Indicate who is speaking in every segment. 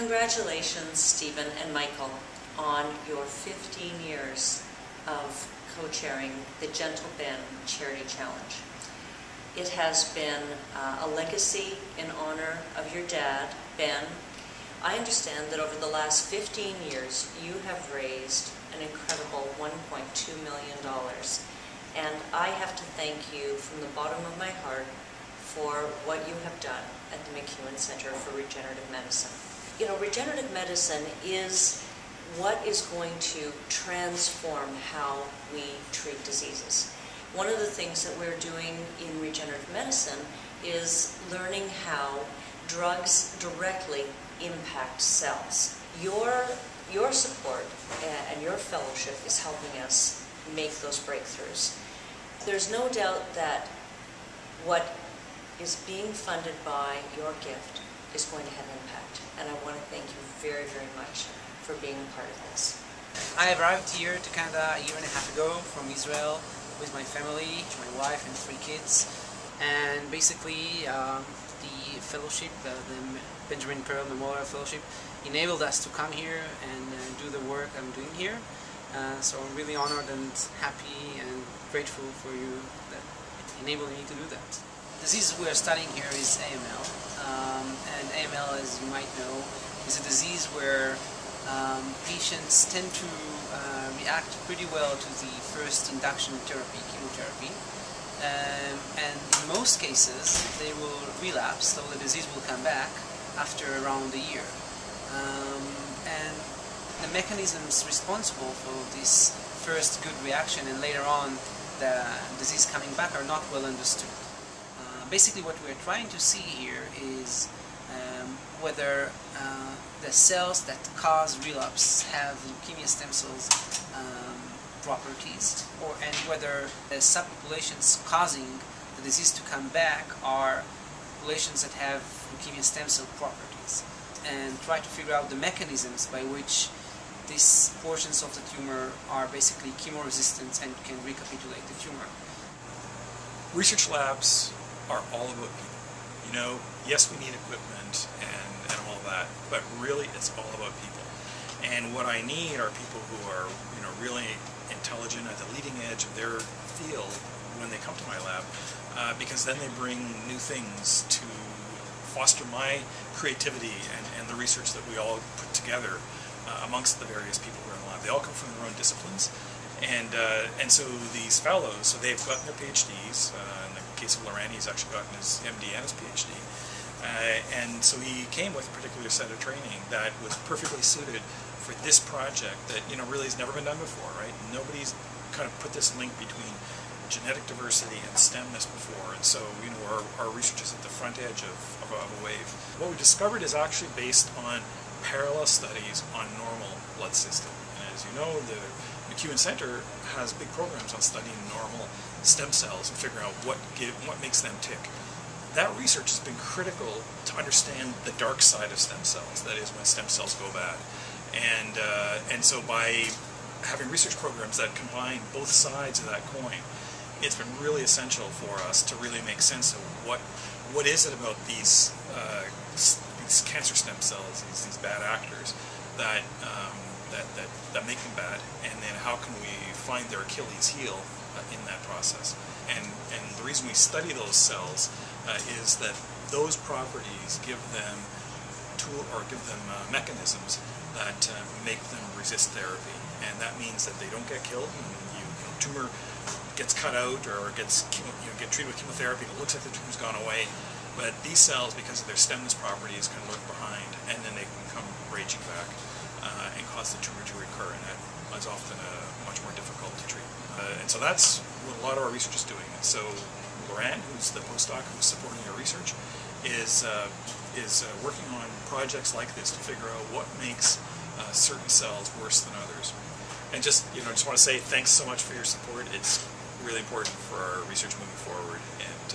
Speaker 1: Congratulations, Stephen and Michael, on your 15 years of co-chairing the Gentle Ben Charity Challenge. It has been a legacy in honor of your dad, Ben. I understand that over the last 15 years, you have raised an incredible $1.2 million. And I have to thank you from the bottom of my heart for what you have done at the McEwen Center for Regenerative Medicine. You know, regenerative medicine is what is going to transform how we treat diseases. One of the things that we're doing in regenerative medicine is learning how drugs directly impact cells. Your support and your fellowship is helping us make those breakthroughs. There's no doubt that what is being funded by your gift is going to have impact, and I want to thank you very, very much for being a part of this.
Speaker 2: I arrived here to Canada a year and a half ago from Israel with my family, my wife and 3 kids, and basically the fellowship, the Benjamin Pearl Memorial Fellowship, enabled us to come here and do the work I'm doing here. So I'm really honored and happy and grateful for you that enabled me to do that. The disease we are studying here is AML, and AML, as you might know, is a disease where patients tend to react pretty well to the first induction therapy, chemotherapy, and in most cases they will relapse, so the disease will come back after around a year. And the mechanisms responsible for this first good reaction and later on the disease coming back are not well understood. Basically what we're trying to see here is whether the cells that cause relapse have leukemia stem cells properties, and whether the subpopulations causing the disease to come back are populations that have leukemia stem cell properties, and try to figure out the mechanisms by which these portions of the tumor are basically chemo-resistant and can recapitulate the tumor.
Speaker 3: Research labs are all about people. You know, yes, we need equipment and all that, but really it's all about people. And what I need are people who are, you know, really intelligent at the leading edge of their field when they come to my lab, because then they bring new things to foster my creativity and the research that we all put together amongst the various people who are in the lab. They all come from their own disciplines, and so these fellows, so they've gotten their PhDs. In the case of Liran, he's actually gotten his MD and his PhD, and so he came with a particular set of training that was perfectly suited for this project that, you know, really has never been done before, right? Nobody's kind of put this link between genetic diversity and stemness before, and so, you know, our research is at the front edge of a wave. What we discovered is actually based on parallel studies on normal blood system. And as you know, the McEwen Center has big programs on studying normal stem cells and figuring out what makes them tick. That research has been critical to understand the dark side of stem cells, that is, when stem cells go bad. And so by having research programs that combine both sides of that coin, it's been really essential for us to really make sense of what is it about these cancer stem cells, these bad actors, that make them bad, and then how can we find their Achilles heel in that process. And the reason we study those cells is that those properties give them mechanisms that make them resist therapy, and that means that they don't get killed. And tumor gets cut out or get treated with chemotherapy, and it looks like the tumor's gone away. But these cells, because of their stemness properties, can lurk behind, and then they can come raging back and cause the tumor to recur, and that is often much more difficult to treat. And so that's what a lot of our research is doing. And so Liran, who's the postdoc who's supporting our research, is working on projects like this to figure out what makes certain cells worse than others. And just want to say thanks so much for your support. It's really important for our research moving forward, and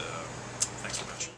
Speaker 3: thanks very much.